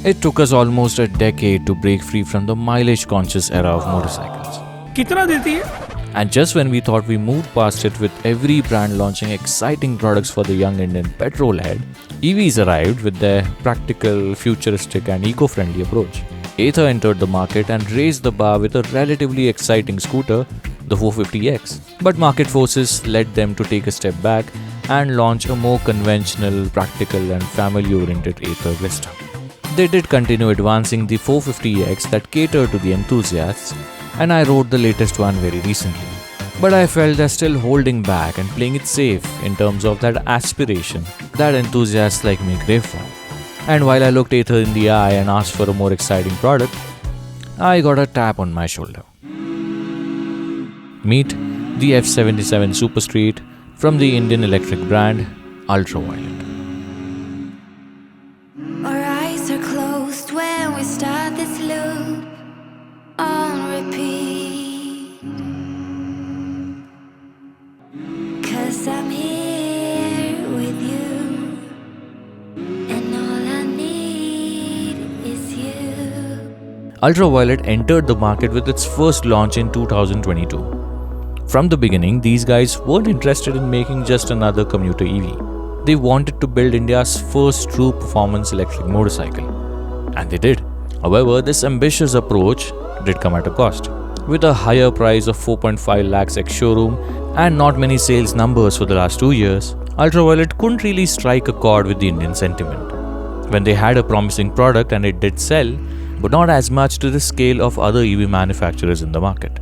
It took us almost a decade to break free from the mileage-conscious era of motorcycles. कितना देती है? And just when we thought we moved past it with every brand launching exciting products for the young Indian petrol head, EVs arrived with their practical, futuristic and eco-friendly approach. Ather entered the market and raised the bar with a relatively exciting scooter, the 450X. But market forces led them to take a step back and launch a more conventional, practical and family-oriented Ather Vista. They did continue advancing the 450X that catered to the enthusiasts, and I rode the latest one very recently. But I felt they're still holding back and playing it safe in terms of that aspiration that enthusiasts like me crave for. And while I looked Ather in the eye and asked for a more exciting product, I got a tap on my shoulder. Meet the F77 Super Street from the Indian electric brand Ultraviolet. Our eyes are closed when we start this loop on repeat. 'Cause I'm here with you, and all I need is you. Ultraviolet entered the market with its first launch in 2022. From the beginning, these guys weren't interested in making just another commuter EV. They wanted to build India's first true performance electric motorcycle. And they did. However, this ambitious approach did come at a cost. With a higher price of 4.5 lakhs ex-showroom and not many sales numbers for the last 2 years, Ultraviolet couldn't really strike a chord with the Indian sentiment. When they had a promising product and it did sell, but not as much to the scale of other EV manufacturers in the market.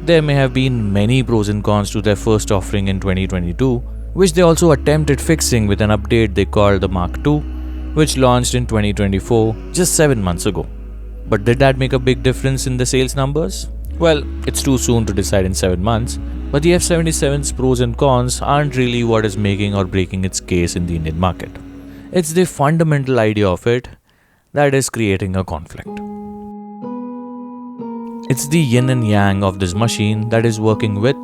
There may have been many pros and cons to their first offering in 2022, which they also attempted fixing with an update they called the Mark II, which launched in 2024, just 7 months ago. But did that make a big difference in the sales numbers? Well, it's too soon to decide in 7 months, but the F77's pros and cons aren't really what is making or breaking its case in the Indian market. It's the fundamental idea of it that is creating a conflict. It's the yin and yang of this machine that is working with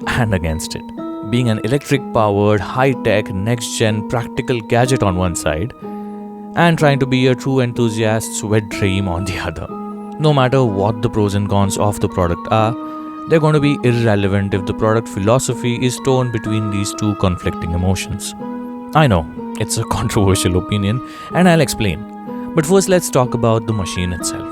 and against it. Being an electric-powered, high-tech, next-gen, practical gadget on one side, and trying to be a true enthusiast's wet dream on the other. No matter what the pros and cons of the product are, they're going to be irrelevant if the product philosophy is torn between these two conflicting emotions. I know, it's a controversial opinion, and I'll explain. But first, let's talk about the machine itself.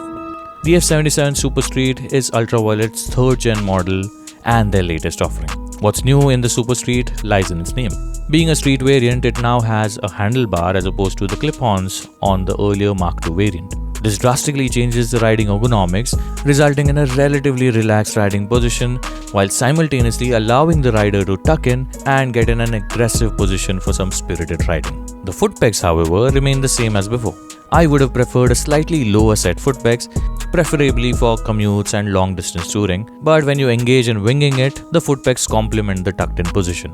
The F77 Super Street is Ultraviolet's 3rd gen model and their latest offering. What's new in the Super Street lies in its name. Being a street variant, it now has a handlebar as opposed to the clip-ons on the earlier Mark II variant. This drastically changes the riding ergonomics, resulting in a relatively relaxed riding position while simultaneously allowing the rider to tuck in and get in an aggressive position for some spirited riding. The foot pegs, however, remain the same as before. I would have preferred a slightly lower set foot pegs, preferably for commutes and long distance touring, but when you engage in winging it, the foot pegs complement the tucked in position.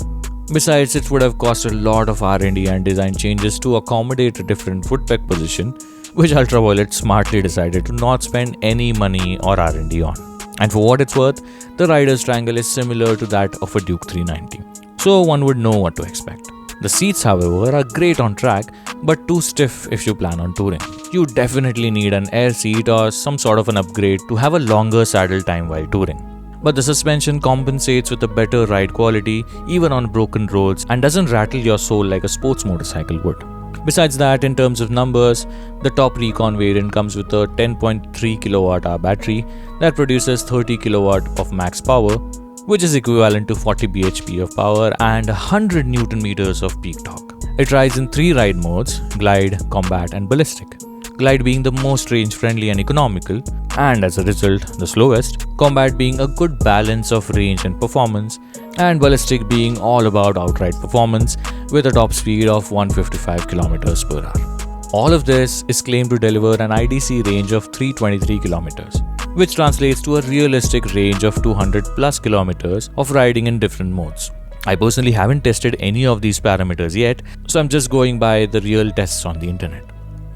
Besides, it would have cost a lot of R&D and design changes to accommodate a different foot peg position, which Ultraviolet smartly decided to not spend any money or R&D on. And for what it's worth, the rider's triangle is similar to that of a Duke 390, so one would know what to expect. The seats, however, are great on track, but too stiff if you plan on touring. You definitely need an air seat or some sort of an upgrade to have a longer saddle time while touring. But the suspension compensates with a better ride quality even on broken roads and doesn't rattle your soul like a sports motorcycle would. Besides that, in terms of numbers, the top Recon variant comes with a 10.3 kWh battery that produces 30 kW of max power, which is equivalent to 40 bhp of power and 100 Nm of peak torque. It rides in 3 ride modes: Glide, Combat and Ballistic. Glide being the most range-friendly and economical, and as a result, the slowest, Combat being a good balance of range and performance, and Ballistic being all about outright performance with a top speed of 155 km per hour. All of this is claimed to deliver an IDC range of 323 km, which translates to a realistic range of 200 plus kilometers of riding in different modes. I personally haven't tested any of these parameters yet, so I'm just going by the real tests on the internet.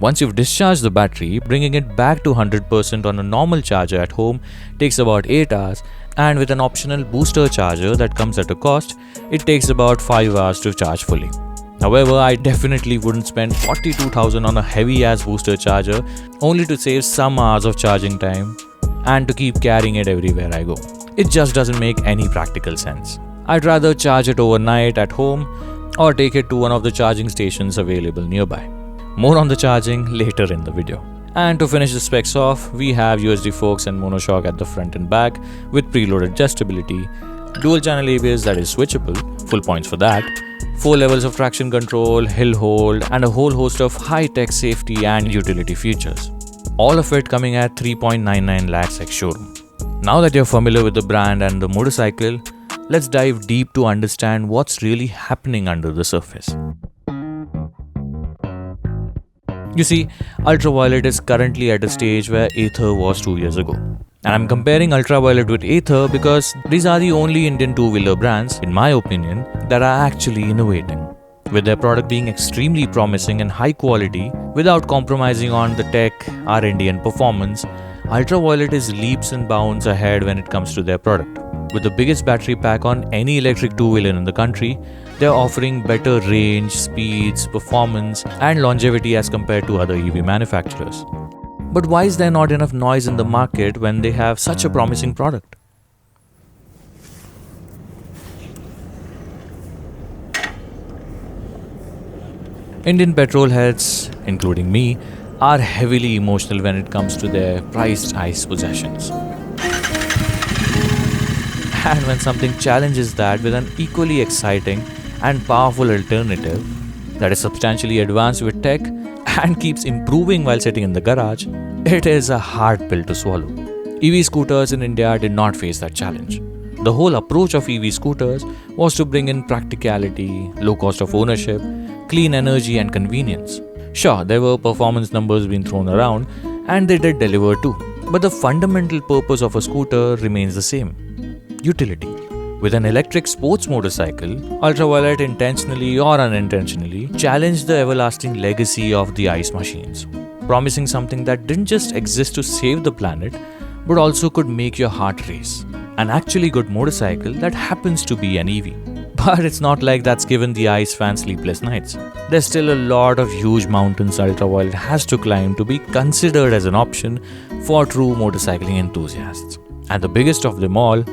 Once you've discharged the battery, bringing it back to 100% on a normal charger at home takes about 8 hours, and with an optional booster charger that comes at a cost, it takes about 5 hours to charge fully. However, I definitely wouldn't spend 42,000 on a heavy ass booster charger only to save some hours of charging time and to keep carrying it everywhere I go. It just doesn't make any practical sense. I'd rather charge it overnight at home or take it to one of the charging stations available nearby. More on the charging later in the video. And to finish the specs off, we have USD forks and monoshock at the front and back with preloaded adjustability, dual channel ABS that is switchable, full points for that, 4 levels of traction control, hill hold, and a whole host of high-tech safety and utility features. All of it coming at 3.99 lakhs ex-showroom. Now that you're familiar with the brand and the motorcycle, let's dive deep to understand what's really happening under the surface. You see, Ultraviolet is currently at a stage where Ather was 2 years ago. And I'm comparing Ultraviolet with Ather because these are the only Indian two-wheeler brands, in my opinion, that are actually innovating. With their product being extremely promising and high quality, without compromising on the tech, R&D and performance, Ultraviolet is leaps and bounds ahead when it comes to their product. With the biggest battery pack on any electric two-wheeler in the country, they're offering better range, speeds, performance and longevity as compared to other EV manufacturers. But why is there not enough noise in the market when they have such a promising product? Indian petrol heads, including me, are heavily emotional when it comes to their prized ICE possessions. And when something challenges that with an equally exciting and powerful alternative that is substantially advanced with tech and keeps improving while sitting in the garage, it is a hard pill to swallow. EV scooters in India did not face that challenge. The whole approach of EV scooters was to bring in practicality, low cost of ownership, clean energy and convenience. Sure, there were performance numbers being thrown around and they did deliver too. But the fundamental purpose of a scooter remains the same: utility. With an electric sports motorcycle, Ultraviolet intentionally or unintentionally challenged the everlasting legacy of the ICE machines, promising something that didn't just exist to save the planet, but also could make your heart race. An actually good motorcycle that happens to be an EV. But it's not like that's given the ICE fans sleepless nights. There's still a lot of huge mountains Ultraviolet has to climb to be considered as an option for true motorcycling enthusiasts. And the biggest of them all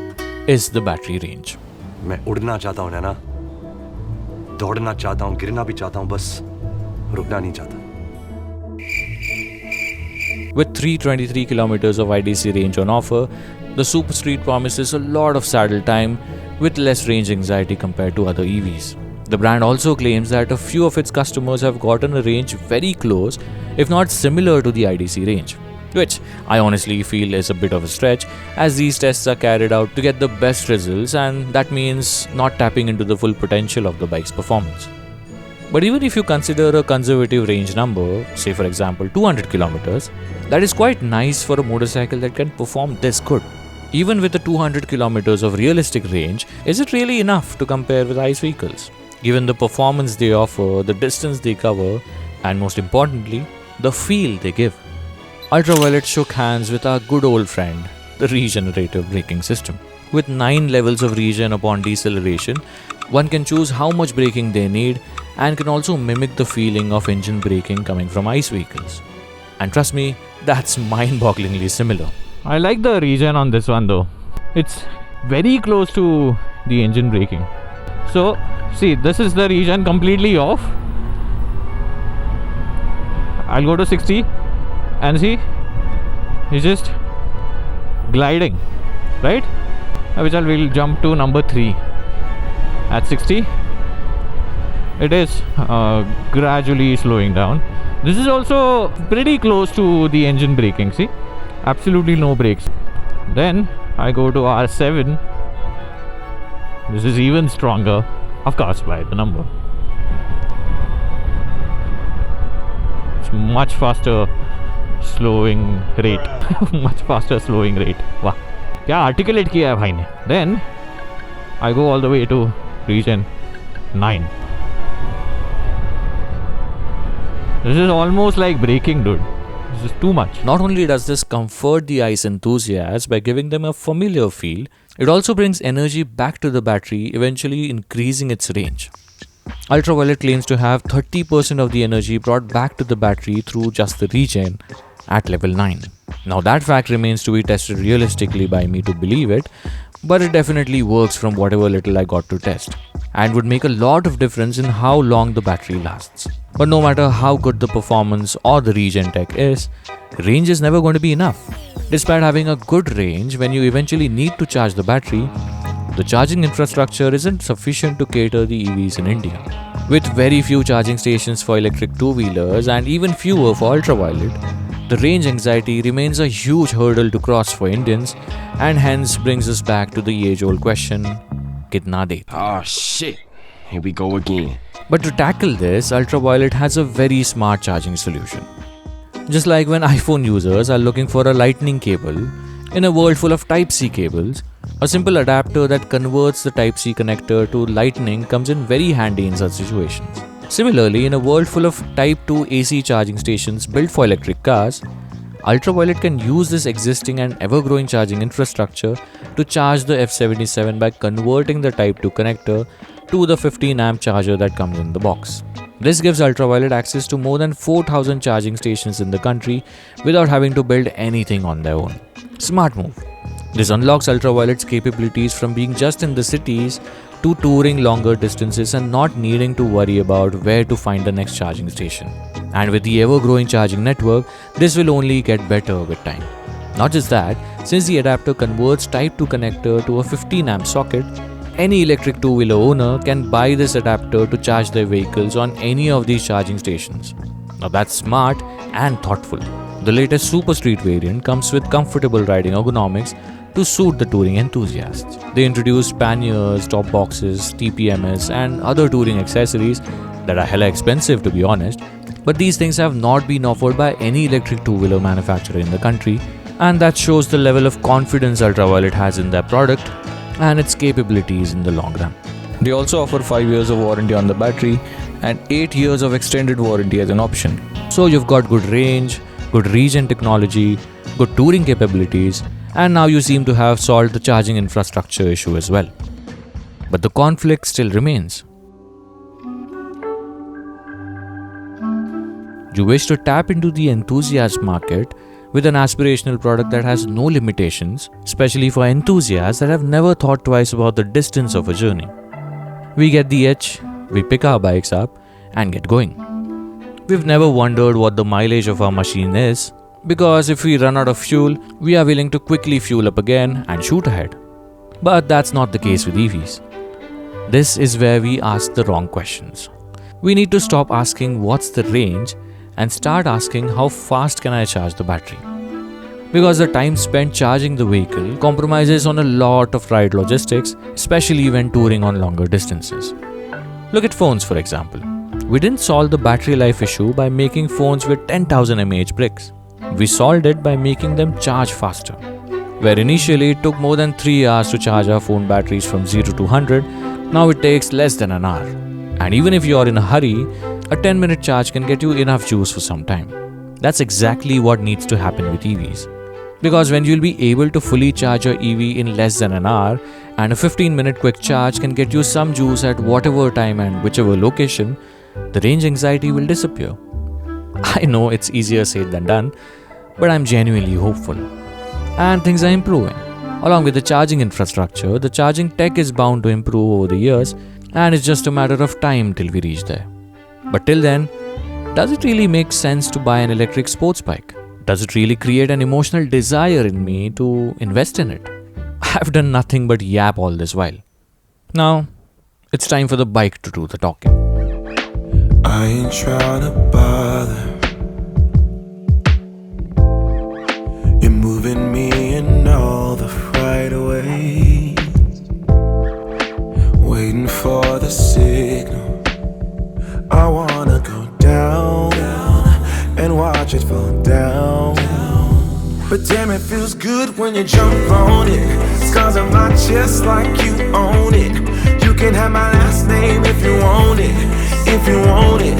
is the battery range. मैं उड़ना चाहता हूँ नैना, दौड़ना चाहता हूँ, गिरना भी चाहता हूँ, बस रुकना नहीं चाहता. With 323 kilometers of IDC range on offer, the Super Street promises a lot of saddle time with less range anxiety compared to other EVs. The brand also claims that a few of its customers have gotten a range very close, if not similar to the IDC range, which I honestly feel is a bit of a stretch, as these tests are carried out to get the best results, and that means not tapping into the full potential of the bike's performance. But even if you consider a conservative range number, say for example 200 kilometers, that is quite nice for a motorcycle that can perform this good. Even with the 200 kilometers of realistic range, is it really enough to compare with ICE vehicles? Given the performance they offer, the distance they cover, and most importantly, the feel they give. Ultraviolet shook hands with our good old friend, the regenerative braking system. With 9 levels of regen upon deceleration, one can choose how much braking they need and can also mimic the feeling of engine braking coming from ICE vehicles. And trust me, that's mind-bogglingly similar. I like the regen on this one though. It's very close to the engine braking. So, see, this is the regen completely off. I'll go to 60 and see, it's just gliding, right? Which I will jump to number 3. At 60, it is gradually slowing down. This is also pretty close to the engine braking, see? Absolutely no brakes. Then I go to R7. This is even stronger, of course, by the number. It's much faster slowing rate. Much faster slowing rate. Wow. क्या articulate किया है भाई ने. Then I go all the way to region 9. This is almost like braking, dude. This is too much. Not only does this comfort the ICE enthusiasts by giving them a familiar feel, it also brings energy back to the battery, eventually increasing its range. Ultraviolet claims to have 30% of the energy brought back to the battery through just the regen at level 9. Now that fact remains to be tested realistically by me to believe it, but it definitely works from whatever little I got to test, and would make a lot of difference in how long the battery lasts. But no matter how good the performance or the regen tech is, range is never going to be enough. Despite having a good range, when you eventually need to charge the battery, the charging infrastructure isn't sufficient to cater the EVs in India. With very few charging stations for electric two-wheelers and even fewer for ultraviolet, the range anxiety remains a huge hurdle to cross for Indians, and hence brings us back to the age-old question, kitna deta? Oh shit, here we go again. But to tackle this, ultraviolet has a very smart charging solution. Just like when iPhone users are looking for a lightning cable, in a world full of Type-C cables, a simple adapter that converts the Type-C connector to lightning comes in very handy in such situations. Similarly, in a world full of Type 2 AC charging stations built for electric cars, ultraviolet can use this existing and ever-growing charging infrastructure to charge the F77 by converting the Type 2 connector to the 15 amp charger that comes in the box. This gives ultraviolet access to more than 4,000 charging stations in the country without having to build anything on their own. Smart move. This unlocks ultraviolet's capabilities from being just in the cities to touring longer distances and not needing to worry about where to find the next charging station. And with the ever-growing charging network, this will only get better with time. Not just that, since the adapter converts Type 2 connector to a 15 amp socket, any electric two-wheeler owner can buy this adapter to charge their vehicles on any of these charging stations. Now that's smart and thoughtful. The latest Super Street variant comes with comfortable riding ergonomics to suit the touring enthusiasts. They introduced panniers, top boxes, TPMS and other touring accessories that are hella expensive to be honest, but these things have not been offered by any electric two-wheeler manufacturer in the country, and that shows the level of confidence Ultraviolet has in their product and its capabilities in the long run. They also offer 5 years of warranty on the battery and 8 years of extended warranty as an option. So you've got good range, good regen technology, good touring capabilities, and now you seem to have solved the charging infrastructure issue as well. But the conflict still remains. You wish to tap into the enthusiast market with an aspirational product that has no limitations, especially for enthusiasts that have never thought twice about the distance of a journey. We get the itch, we pick our bikes up and get going. We've never wondered what the mileage of our machine is, because if we run out of fuel, we are willing to quickly fuel up again and shoot ahead. But that's not the case with EVs. This is where we ask the wrong questions. We need to stop asking what's the range and start asking how fast can I charge the battery. Because the time spent charging the vehicle compromises on a lot of ride logistics, especially when touring on longer distances. Look at phones for example. We didn't solve the battery life issue by making phones with 10,000 mAh bricks. We solved it by making them charge faster. Where initially it took more than 3 hours to charge our phone batteries from 0 to 100, now it takes less than an hour. And even if you are in a hurry, a 10-minute charge can get you enough juice for some time. That's exactly what needs to happen with EVs. Because when you'll be able to fully charge your EV in less than an hour, and a 15-minute quick charge can get you some juice at whatever time and whichever location, the range anxiety will disappear. I know it's easier said than done, but I'm genuinely hopeful. And things are improving. Along with the charging infrastructure, the charging tech is bound to improve over the years, and it's just a matter of time till we reach there. But till then, does it really make sense to buy an electric sports bike? Does it really create an emotional desire in me to invest in it? I've done nothing but yap all this while. Now, it's time for the bike to do the talking. I ain't trying to bother. You're moving me in all the right ways. Waiting for the signal. I wanna go down and watch it fall down. But damn, it feels good when you jump on it. Scars on my chest like you own it. You can have my last name if you want it. If you want it,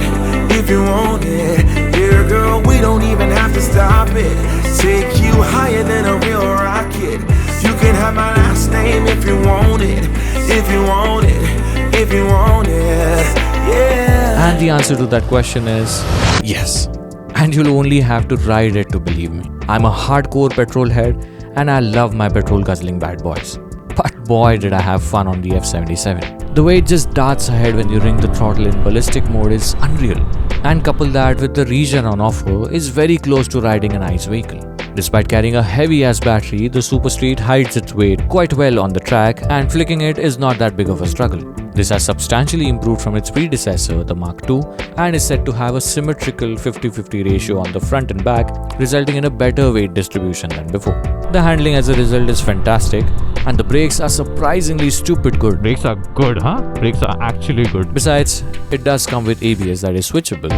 if you want it. Yeah, girl, we don't even have to stop it. Take you higher than a real rocket. You can have my last name if you want it. If you want it, if you want it. Yeah. And the answer to that question is yes. And you'll only have to ride it to believe me. I'm a hardcore petrol head and I love my petrol guzzling bad boys. But boy did I have fun on the F77. The way it just darts ahead when you ring the throttle in ballistic mode is unreal. And couple that with the regen on offer is very close to riding an ICE vehicle. Despite carrying a heavy-ass battery, the Super Street hides its weight quite well on the track and flicking it is not that big of a struggle. This has substantially improved from its predecessor, the Mark II, and is said to have a symmetrical 50-50 ratio on the front and back, resulting in a better weight distribution than before. The handling as a result is fantastic, and the brakes are surprisingly stupid good. Brakes are good, huh? Brakes are actually good. Besides, it does come with ABS that is switchable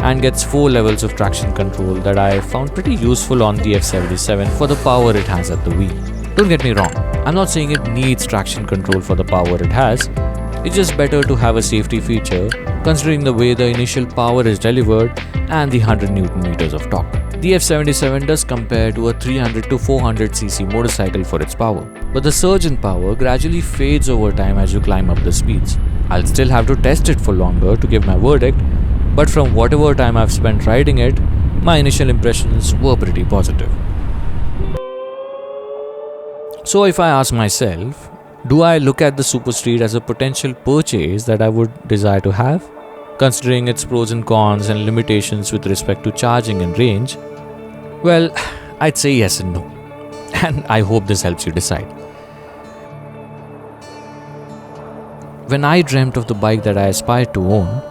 and gets 4 levels of traction control that I found pretty useful on the F77 for the power it has at the wheel. Don't get me wrong, I'm not saying it needs traction control for the power it has. It's just better to have a safety feature considering the way the initial power is delivered and the 100 Newton meters of torque. The F77 does compare to a 300 to 400cc motorcycle for its power, but the surge in power gradually fades over time as you climb up the speeds. I'll still have to test it for longer to give my verdict, but from whatever time I've spent riding it, my initial impressions were pretty positive. So if I ask myself, do I look at the Super Street as a potential purchase that I would desire to have? Considering its pros and cons and limitations with respect to charging and range, well, I'd say yes and no. And I hope this helps you decide. When I dreamt of the bike that I aspired to own,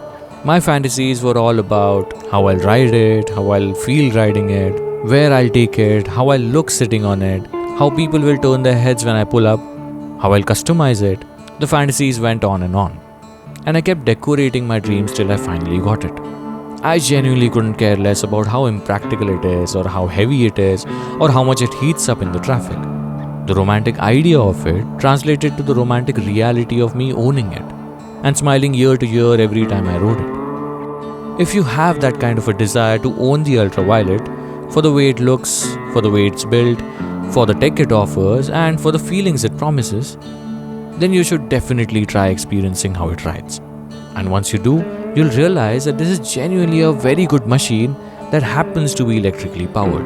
my fantasies were all about how I'll ride it, how I'll feel riding it, where I'll take it, how I'll look sitting on it, how people will turn their heads when I pull up, how I'll customize it. The fantasies went on. And I kept decorating my dreams till I finally got it. I genuinely couldn't care less about how impractical it is, or how heavy it is, or how much it heats up in the traffic. The romantic idea of it translated to the romantic reality of me owning it and smiling year to year every time I rode it. If you have that kind of a desire to own the Ultraviolet, for the way it looks, for the way it's built, for the tech it offers, and for the feelings it promises, then you should definitely try experiencing how it rides. And once you do, you'll realize that this is genuinely a very good machine that happens to be electrically powered.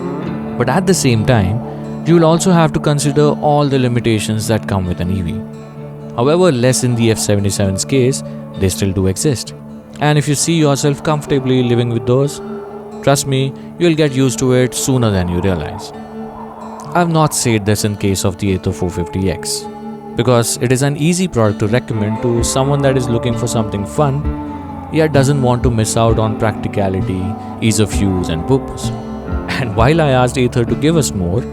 But at the same time, you'll also have to consider all the limitations that come with an EV. However, less in the F77's case, they still do exist. And if you see yourself comfortably living with those, trust me, you'll get used to it sooner than you realize. I've not said this in case of the Ather 450X, because it is an easy product to recommend to someone that is looking for something fun, yet doesn't want to miss out on practicality, ease of use and purpose. And while I asked Ather to give us more,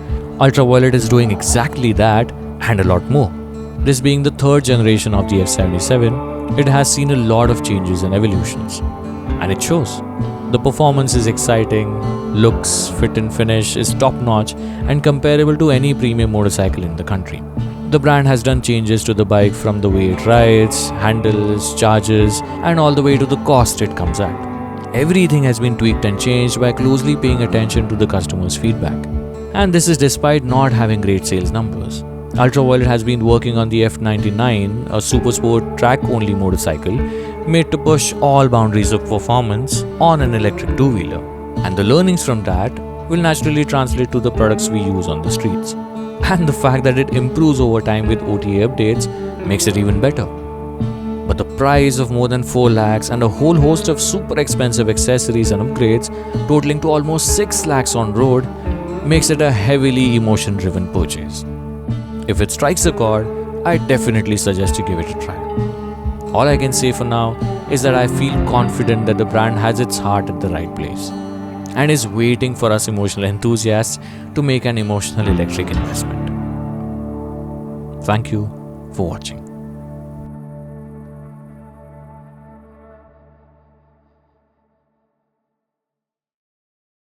Ultraviolet is doing exactly that and a lot more. This being the third generation of the F77, it has seen a lot of changes and evolutions. And it shows. The performance is exciting, looks, fit and finish is top-notch and comparable to any premium motorcycle in the country. The brand has done changes to the bike from the way it rides, handles, charges, and all the way to the cost it comes at. Everything has been tweaked and changed by closely paying attention to the customer's feedback. And this is despite not having great sales numbers. Ultraviolet has been working on the F99, a super sport track-only motorcycle made to push all boundaries of performance on an electric two-wheeler. And the learnings from that will naturally translate to the products we use on the streets. And the fact that it improves over time with OTA updates makes it even better. But the price of more than 4 lakhs and a whole host of super expensive accessories and upgrades totaling to almost 6 lakhs on road makes it a heavily emotion-driven purchase. If it strikes a chord, I definitely suggest you give it a try. All I can say for now is that I feel confident that the brand has its heart at the right place and is waiting for us emotional enthusiasts to make an emotional electric investment. Thank you for watching.